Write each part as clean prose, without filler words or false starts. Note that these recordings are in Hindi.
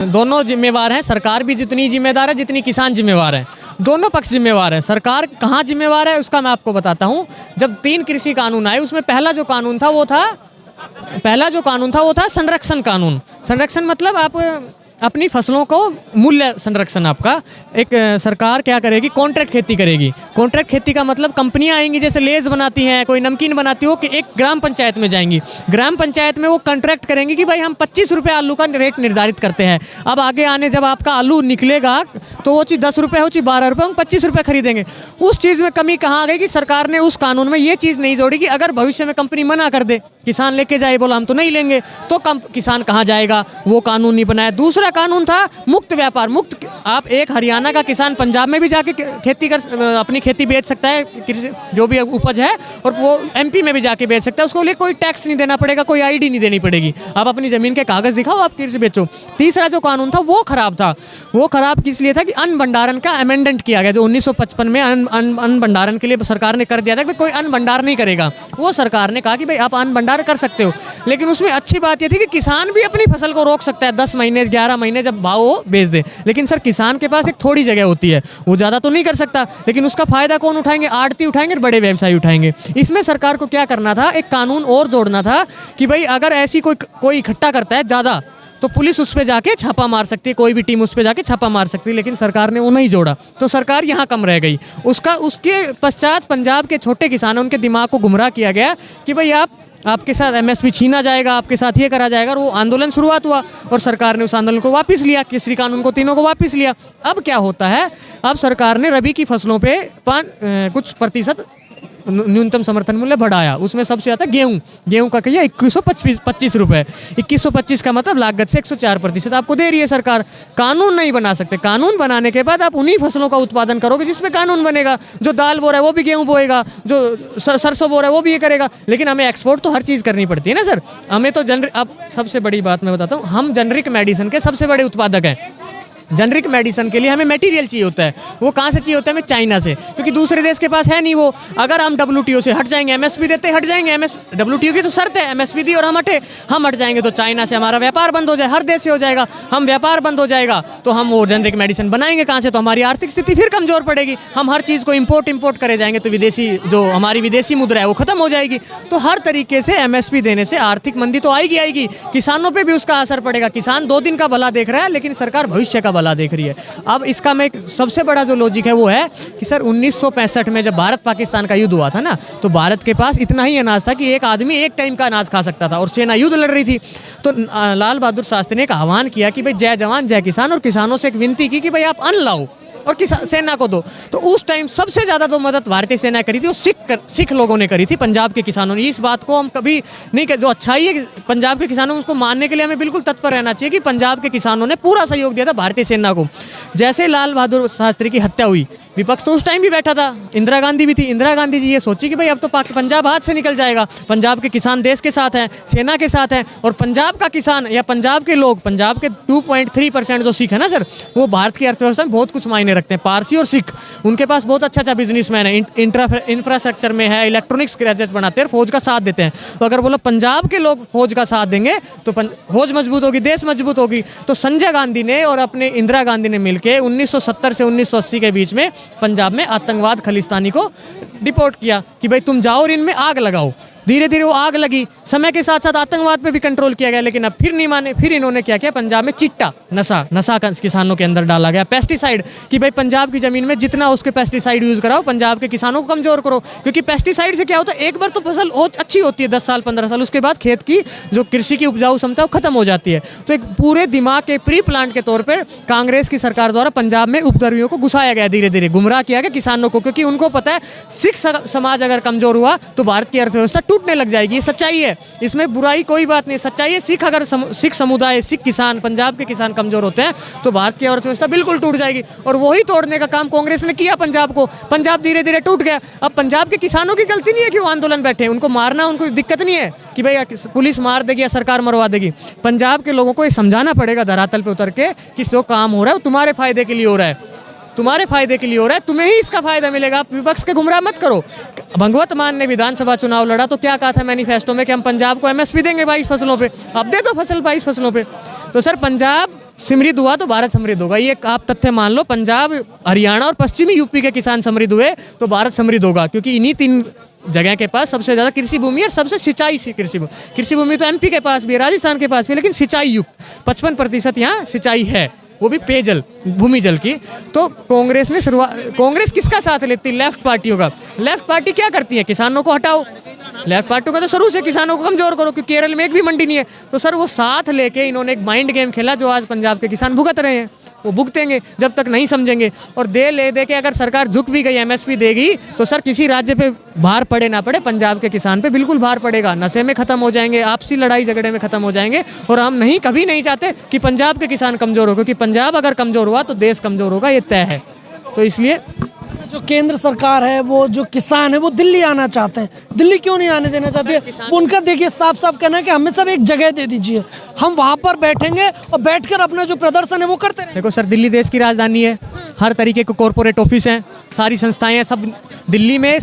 दोनों जिम्मेवार हैं, सरकार भी जितनी जिम्मेदार है जितनी किसान जिम्मेवार है। दोनों पक्ष जिम्मेवार है। सरकार कहाँ जिम्मेवार है उसका मैं आपको बताता हूँ। जब 3 कृषि कानून आए उसमें पहला जो कानून था वो था संरक्षण कानून। संरक्षण मतलब आप अपनी फसलों को मूल्य संरक्षण आपका एक सरकार क्या करेगी, कॉन्ट्रैक्ट खेती करेगी। कॉन्ट्रैक्ट खेती का मतलब कंपनियां आएंगी, जैसे लेज बनाती हैं, कोई नमकीन बनाती हो, कि एक ग्राम पंचायत में जाएंगी। ग्राम पंचायत में वो कॉन्ट्रैक्ट करेंगी कि भाई हम 25 रुपये आलू का रेट निर्धारित करते हैं। अब आगे आने जब आपका आलू निकलेगा तो वो चीज़ 10 रुपये हो, चीज़ 12 रुपये, हम 25 रुपये खरीदेंगे। उस चीज़ में कमी कहाँ आ गई कि सरकार ने उस कानून में ये चीज़ नहीं जोड़ी कि अगर भविष्य में कंपनी मना कर दे, किसान लेके जाए, बोला हम तो नहीं लेंगे, तो किसान कहाँ जाएगा, वो कानून नहीं बनाया। दूसरा कानून था मुक्त व्यापार। मुक्त आप एक हरियाणा का किसान पंजाब में भी जाके अपनी खेती बेच सकता है, जो भी उपज है, और वो एमपी में भी जाके बेच सकता है। उसको लिए कोई टैक्स नहीं देना पड़ेगा, कोई आईडी नहीं देनी पड़ेगी। आप अपनी जमीन के कागज दिखाओ, आप कृषि बेचो। तीसरा जो कानून था वो खराब था। वो खराब किस लिए था कि अन्न भंडारण का अमेंडमेंट किया गया, जो 1955 में अन्न भंडारण के लिए सरकार ने कर दिया था कि कोई अन्न भंडार नहीं करेगा। वो सरकार ने कहा कि भाई आप अन्न भंडार कर सकते हो, लेकिन उसमें अच्छी बात ये थी कि किसान भी अपनी फसल को रोक सकता है 10 महीने 11 महीने जब भाव वो बेच दे। लेकिन सर किसान के पास एक थोड़ी जगह होती है, वो ज़्यादा तो नहीं कर सकता, लेकिन उसका फायदा कौन उठाएंगे, आड़ती उठाएंगे, बड़े व्यवसायी उठाएंगे। इसमें सरकार को क्या करना था, एक कानून और जोड़ना था कि भाई अगर ऐसी कोई इकट्ठा करता है ज़्यादा तो पुलिस उस पर जाके छापा मार सकती है, कोई भी टीम उस पर जाके छापा मार सकती है। लेकिन सरकार ने वो नहीं जोड़ा, तो सरकार यहाँ कम रह गई। उसके पश्चात पंजाब के छोटे किसानों, उनके दिमाग को गुमराह किया गया कि भाई आपके साथ एमएसपी छीना जाएगा, आपके साथ ये करा जाएगा। और वो आंदोलन शुरुआत हुआ और सरकार ने उस आंदोलन को वापस लिया, कृषि कानून को तीनों को वापस लिया। अब क्या होता है, अब सरकार ने रबी की फसलों पे कुछ प्रतिशत न्यूनतम समर्थन मूल्य बढ़ाया। उसमें सबसे ज़्यादा गेहूं का किया 2125 रुपये। 2125 का मतलब लागत से 104% आपको दे रही है सरकार। कानून नहीं बना सकते। कानून बनाने के बाद आप उन्हीं फसलों का उत्पादन करोगे जिसमें कानून बनेगा। जो दाल बो रहा है वो भी गेहूं बोएगा, जो सरसों बो रहा है वो भी ये करेगा। लेकिन हमें एक्सपोर्ट तो हर चीज़ करनी पड़ती है ना सर। हमें तो अब सबसे बड़ी बात मैं बताता हूँ, हम जेनरिक मेडिसिन के सबसे बड़े उत्पादक हैं। जेनरिक मेडिसिन के लिए हमें मटेरियल चाहिए होता है। वो कहाँ से चाहिए होता है, हमें चाइना से, क्योंकि दूसरे देश के पास है नहीं वो। अगर हम WTO से हट जाएंगे, MSP देते हट जाएंगे, WTO की तो शर्त है MSP दी और हम हट जाएंगे तो चाइना से हमारा व्यापार बंद हो जाए, हर देश से हो जाएगा। हम व्यापार बंद हो जाएगा तो हम वो जेनरिक मेडिसिन बनाएंगे कहाँ से, तो हमारी आर्थिक स्थिति फिर कमजोर पड़ेगी। हम हर चीज़ को इम्पोर्ट करे जाएंगे तो हमारी विदेशी मुद्रा है वो खत्म हो जाएगी। तो हर तरीके से MSP देने से आर्थिक मंदी तो आएगी। किसानों पर भी उसका असर पड़ेगा। किसान 2 दिन का भला देख रहा है, लेकिन सरकार भविष्य का भला देख रही है। अब इसका में सबसे बड़ा जो लॉजिक है वो है कि सर 1965 में जब भारत पाकिस्तान का युद्ध हुआ था ना, तो भारत के पास इतना ही अनाज था कि एक आदमी एक टाइम का अनाज खा सकता था और सेना युद्ध लड़ रही थी। तो लाल बहादुर शास्त्री ने एक आह्वान किया कि भाई जय जवान जय किसान, और किसानों से एक विनती की कि भाई आप अन्न लाओ और सेना को दो। तो उस टाइम सबसे ज़्यादा जो मदद भारतीय सेना करी थी वो सिख लोगों ने करी थी, पंजाब के किसानों ने। इस बात को हम कभी नहीं जो अच्छाई है पंजाब के किसानों को, उसको मानने के लिए हमें बिल्कुल तत्पर रहना चाहिए कि पंजाब के किसानों ने पूरा सहयोग दिया था भारतीय सेना को। जैसे लाल बहादुर शास्त्री की हत्या हुई, विपक्ष तो उस टाइम भी बैठा था, इंदिरा गांधी भी थी। इंदिरा गांधी जी ये सोची कि भाई अब तो पंजाब हाथ से निकल जाएगा। पंजाब के किसान देश के साथ हैं, सेना के साथ हैं, और पंजाब का किसान या पंजाब के लोग, पंजाब के 2.3% जो सिख है ना सर, वो भारत की अर्थव्यवस्था में बहुत कुछ मायने रखते हैं। पारसी और सिख, उनके पास बहुत अच्छा बिजनेसमैन है, इंफ्रास्ट्रक्चर में है, इलेक्ट्रॉनिक्स ग्रेजुएट बनाते हैं, फौज का साथ देते हैं। तो अगर बोलो पंजाब के लोग फौज का साथ देंगे तो फौज मजबूत होगी, देश मजबूत होगी। तो संजय गांधी ने और अपने इंदिरा गांधी ने मिलकर 1970 से 1980 के बीच में पंजाब में आतंकवाद खलिस्तानी को डिपोर्ट किया कि भाई तुम जाओ और इनमें आग लगाओ। धीरे धीरे वो आग लगी। समय के साथ साथ आतंकवाद पे भी कंट्रोल किया गया, लेकिन अब फिर नहीं माने। फिर इन्होंने क्या किया, पंजाब में चिट्टा नशा किसानों के अंदर डाला गया। पेस्टिसाइड कि भाई पंजाब की ज़मीन में जितना उसके पेस्टिसाइड यूज़ कराओ, पंजाब के किसानों को कमज़ोर करो। क्योंकि पेस्टिसाइड से क्या होता है, एक बार तो फसल अच्छी होती है 10 साल 15 साल, उसके बाद खेत की जो कृषि की उपजाऊ क्षमता वो खत्म हो जाती है। तो एक पूरे दिमाग के प्री प्लांट के तौर पर कांग्रेस की सरकार द्वारा पंजाब में उपद्रवियों को घुसाया गया, धीरे धीरे गुमराह किया गया किसानों को। क्योंकि उनको पता है सिख समाज अगर कमज़ोर हुआ तो भारत की अर्थव्यवस्था टूटने लग जाएगी। सच्चाई है, इसमें बुराई कोई बात नहीं, सच्चाई है। सिख समुदाय, सिख किसान, पंजाब के किसान कमजोर होते हैं तो भारत की अर्थव्यवस्था बिल्कुल टूट जाएगी। और वही तोड़ने का काम कांग्रेस ने किया पंजाब को। पंजाब धीरे धीरे टूट गया। अब पंजाब के किसानों की गलती नहीं है कि वो आंदोलन बैठे, उनको मारना उनको दिक्कत नहीं है कि भाई पुलिस मार देगी या सरकार मरवा देगी। पंजाब के लोगों को ये समझाना पड़ेगा धरातल पे उतर के कि जो काम हो रहा है वो तुम्हारे फायदे के लिए हो रहा है, तुम्हारे फायदे के लिए हो रहा है, तुम्हें ही इसका फायदा मिलेगा। आप विपक्ष के गुमराह मत करो। भगवत मान ने विधानसभा चुनाव लड़ा तो क्या कहा था मैनिफेस्टो में कि हम पंजाब को MSP देंगे 22 फसलों पे। अब दे दो फसल 22 फसलों पे। तो सर पंजाब समृद्ध हुआ तो भारत समृद्ध होगा, ये आप तथ्य मान लो। पंजाब, हरियाणा और पश्चिमी यूपी के किसान समृद्ध हुए तो भारत समृद्ध होगा, क्योंकि इन्हीं 3 जगह के पास सबसे ज़्यादा कृषि भूमि है, सबसे सिंचाई सी कृषि भूमि तो एमपी के पास भी है, राजस्थान के पास भी, लेकिन सिंचाई युक्त 55% यहाँ सिंचाई है, वो भी पेयजल, भूमि जल की। तो कांग्रेस ने कांग्रेस किसका साथ लेती? लेफ्ट पार्टियों का। लेफ्ट पार्टी क्या करती है? किसानों को हटाओ। लेफ्ट पार्टियों का तो शुरू से किसानों को कमजोर करो, क्योंकि केरल में एक भी मंडी नहीं है। तो सर वो साथ लेके इन्होंने एक माइंड गेम खेला, जो आज पंजाब के किसान भुगत रहे हैं। वो भुगतेंगे जब तक नहीं समझेंगे। और दे के अगर सरकार झुक भी गई, एमएसपी देगी, तो सर किसी राज्य पे भार पड़े ना पड़े, पंजाब के किसान पे बिल्कुल भार पड़ेगा। नशे में खत्म हो जाएंगे, आपसी लड़ाई झगड़े में खत्म हो जाएंगे। और हम कभी नहीं चाहते कि पंजाब के किसान कमजोर हो, क्योंकि पंजाब अगर कमजोर हुआ तो देश कमजोर होगा, ये तय है। तो इसलिए जो केंद्र सरकार है, वो जो किसान है वो दिल्ली आना चाहते हैं। दिल्ली क्यों नहीं आने देना चाहते हैं? उनका देखिए साफ साफ कहना है कि हमें सब एक जगह दे दीजिए, हम वहां पर बैठेंगे और बैठकर अपना जो प्रदर्शन है वो करते रहेंगे। देखो सर, दिल्ली देश की राजधानी है, हर तरीके के कॉर्पोरेट ऑफिस हैं, सारी संस्थाएं हैं, सब दिल्ली में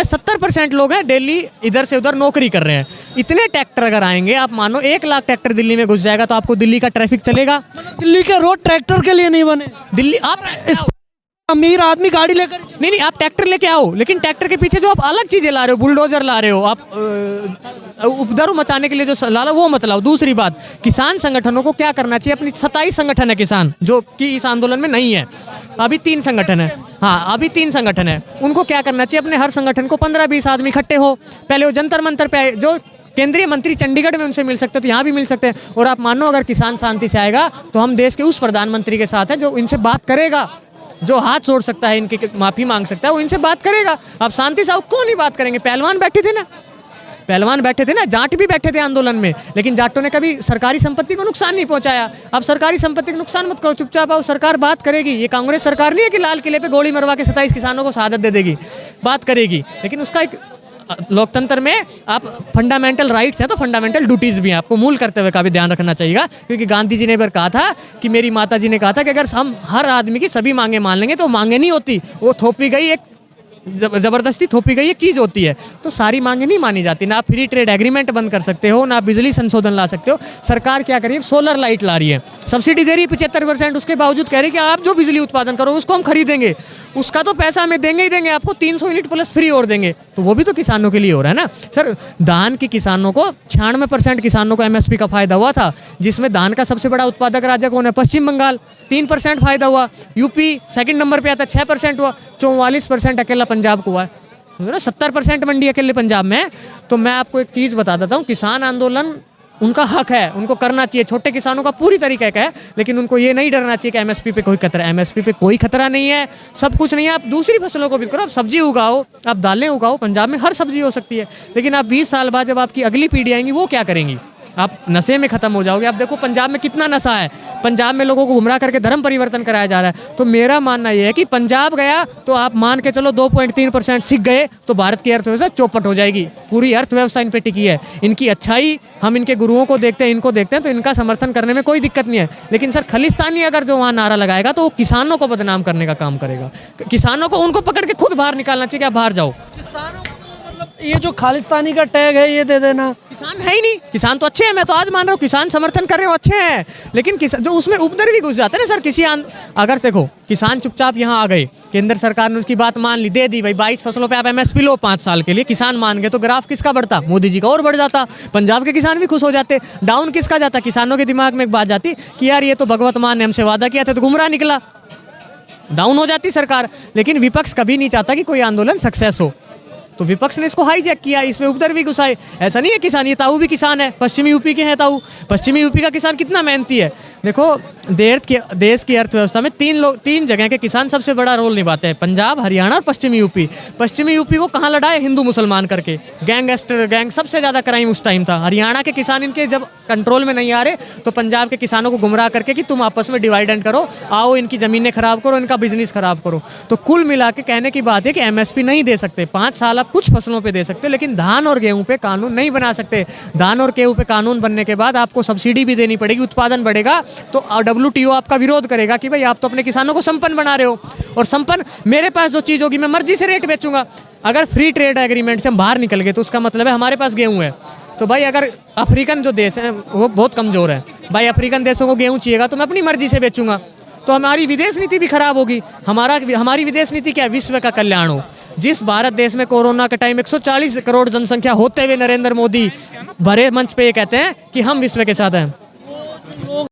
70% लोग हैं दिल्ली इधर से उधर नौकरी कर रहे हैं। इतने ट्रैक्टर अगर आएंगे, आप मानो 1 लाख ट्रैक्टर दिल्ली में घुस जाएगा, तो आपको दिल्ली का ट्रैफिक चलेगा? दिल्ली के रोड ट्रैक्टर के लिए नहीं बने। दिल्ली आप अमीर आदमी गाड़ी लेकर नहीं, आप ट्रैक्टर लेके आओ, लेकिन ट्रैक्टर के पीछे जो आप अलग चीजें ला रहे हो, बुलडोजर ला रहे हो, आप उपद्रव मचाने के लिए जो ला रहे हो, वो मत लाओ। दूसरी बात, किसान संगठनों को क्या करना चाहिए? अपनी 27 संगठन है किसान, जो कि इस आंदोलन में नहीं है। अभी 3 संगठन है, हाँ अभी 3 संगठन है। उनको क्या करना चाहिए? अपने हर संगठन को 15-20 आदमी इकट्ठे हो, पहले वो जंतर मंतर पे जो केंद्रीय मंत्री चंडीगढ़ में उनसे मिल सकते हो, तो यहाँ भी मिल सकते हैं। और आप मानो अगर किसान शांति से आएगा, तो हम देश के उस प्रधानमंत्री के साथ हैं जो इनसे बात करेगा, जो हाथ छोड़ सकता है, इनकी माफी मांग सकता है, वो इनसे बात करेगा। आप शांति से आओ, क्यों नहीं बात करेंगे? पहलवान बैठे थे ना, जाट भी बैठे थे आंदोलन में, लेकिन जाटों ने कभी सरकारी संपत्ति को नुकसान नहीं पहुंचाया। आप सरकारी संपत्ति को नुकसान मत करो, चुपचाप आओ, सरकार बात करेगी। ये कांग्रेस सरकार नहीं है कि लाल किले पे गोली मरवा के 27 किसानों को शहादत दे देगी, बात करेगी। लेकिन उसका एक लोकतंत्र में आप फंडामेंटल राइट्स हैं तो फंडामेंटल ड्यूटीज भी हैं, आपको मूल कर्तव्य का भी ध्यान रखना चाहिए। क्योंकि गांधी जी ने एक कहा था कि मेरी माता जी ने कहा था कि अगर हम हर आदमी की सभी मांगे मान लेंगे तो मांगे नहीं होती, वो थोपी गई एक जबरदस्ती थोपी गई एक चीज़ होती है। तो सारी मांगे नहीं मानी जाती। ना आप फ्री ट्रेड एग्रीमेंट बंद कर सकते हो, ना आप बिजली संशोधन ला सकते हो। सरकार क्या करी है? सोलर लाइट ला रही है, सब्सिडी दे रही है 75%, उसके बावजूद कह रही है कि आप जो बिजली उत्पादन करो उसको हम खरीदेंगे, उसका तो पैसा हमें देंगे ही देंगे, आपको 300 यूनिट प्लस फ्री और देंगे। तो वो भी तो किसानों के लिए हो रहा है ना सर। धान की किसानों को 96% किसानों को एमएसपी का फायदा हुआ था, जिसमें धान का सबसे बड़ा उत्पादक राज्य कौन है? पश्चिम बंगाल, 3% फायदा हुआ। यूपी सेकंड नंबर पे आता, 6% हुआ। 44% अकेला पंजाब को हुआ है। 70% मंडी अकेले पंजाब में है। तो मैं आपको एक चीज़ बता देता हूँ, किसान आंदोलन उनका हक है, उनको करना चाहिए। छोटे किसानों का पूरी तरीके का है, लेकिन उनको ये नहीं डरना चाहिए कि एमएसपी पे कोई खतरा है। एमएसपी पे कोई खतरा नहीं है, सब कुछ नहीं है। आप दूसरी फसलों को भी करो, आप सब्जी उगाओ, आप दालें उगाओ, पंजाब में हर सब्जी हो सकती है। लेकिन आप 20 साल बाद जब आपकी अगली पीढ़ी आएंगी, वो क्या करेंगी? आप नशे में खत्म हो जाओगे। आप देखो पंजाब में कितना नशा है, पंजाब में लोगों को गुमराह करके धर्म परिवर्तन कराया जा रहा है। तो मेरा मानना यह है कि पंजाब गया तो आप मान के चलो 2.3% सीख गए तो भारत की अर्थव्यवस्था चौपट हो जाएगी। पूरी अर्थव्यवस्था इन पे टिकी है। इनकी अच्छाई हम इनके गुरुओं को देखते हैं, इनको देखते हैं, तो इनका समर्थन करने में कोई दिक्कत नहीं है। लेकिन सर खालिस्तानी अगर जो वहाँ नारा लगाएगा तो वो किसानों को बदनाम करने का काम करेगा। किसानों को उनको पकड़ के खुद बाहर निकालना चाहिए कि आप बाहर जाओ। किसानों को मतलब ये जो खालिस्तानी का टैग है ये दे देना। किसान है ही नहीं, किसान तो अच्छे हैं, मैं तो आज मान रहा हूँ किसान समर्थन कर रहे हो, अच्छे हैं। लेकिन जो उसमें उपद्रवी भी घुस जाते हैं ना सर। अगर देखो किसान चुपचाप यहाँ आ गए, केंद्र सरकार ने उसकी बात मान ली, दे दी भाई 22 फसलों पे आप एमएसपी लो 5 साल के लिए, किसान मान गए, तो ग्राफ किसका बढ़ता? मोदी जी का और बढ़ जाता। पंजाब के किसान भी खुश हो जाते। डाउन किसका जाता? किसानों के दिमाग में एक बात जाती कि यार ये तो भगवत मान ने हमसे वादा किया था, तो गुमराह निकला, डाउन हो जाती सरकार। लेकिन विपक्ष कभी नहीं चाहता कि कोई आंदोलन सक्सेस हो, तो विपक्ष ने इसको हाईजैक किया, इसमें उपद्रवी घुसाए। ऐसा नहीं है किसान, ये ताऊ भी किसान है, पश्चिमी यूपी के हैं ताऊ। पश्चिमी यूपी का किसान कितना मेहनती है। देखो देश की अर्थव्यवस्था में 3 जगह के किसान सबसे बड़ा रोल निभाते हैं, पंजाब, हरियाणा और पश्चिमी यूपी। पश्चिमी यूपी को कहाँ लड़ा है? हिंदू मुसलमान करके, गैंग सबसे ज़्यादा क्राइम उस टाइम था। हरियाणा के किसान इनके जब कंट्रोल में नहीं आ रहे, तो पंजाब के किसानों को गुमराह करके कि तुम आपस में डिवाइड एंड करो, आओ इनकी ज़मीनें खराब करो, इनका बिजनेस खराब करो। तो कुल मिला के कहने की बात है कि एमएसपी नहीं दे सकते, 5 साल आप कुछ फसलों पे दे सकते, लेकिन धान और गेहूं पे कानून नहीं बना सकते। धान और गेहूं पे कानून बनने के बाद आपको सब्सिडी भी देनी पड़ेगी, उत्पादन बढ़ेगा, तो WTO आपका विरोध करेगा कि भाई आप तो अपने किसानों को संपन्न बना रहे हो। और संपन्न मेरे पास जो चीज़ होगी मैं मर्जी से रेट बेचूंगा। अगर फ्री ट्रेड एग्रीमेंट से हम बाहर निकल गए तो उसका मतलब है हमारे पास गेहूं है, तो भाई अगर अफ्रीकन जो देश हैं वो बहुत कमज़ोर है, भाई अफ्रीकन देशों को गेहूँ चाहिएगा तो मैं अपनी मर्जी से बेचूंगा, तो हमारी विदेश नीति भी खराब होगी। हमारी विदेश नीति क्या है? विश्व का कल्याण हो। जिस भारत देश में कोरोना के टाइम 140 करोड़ जनसंख्या होते हुए नरेंद्र मोदी भरे मंच पे ये कहते हैं कि हम विश्व के साथ हैं,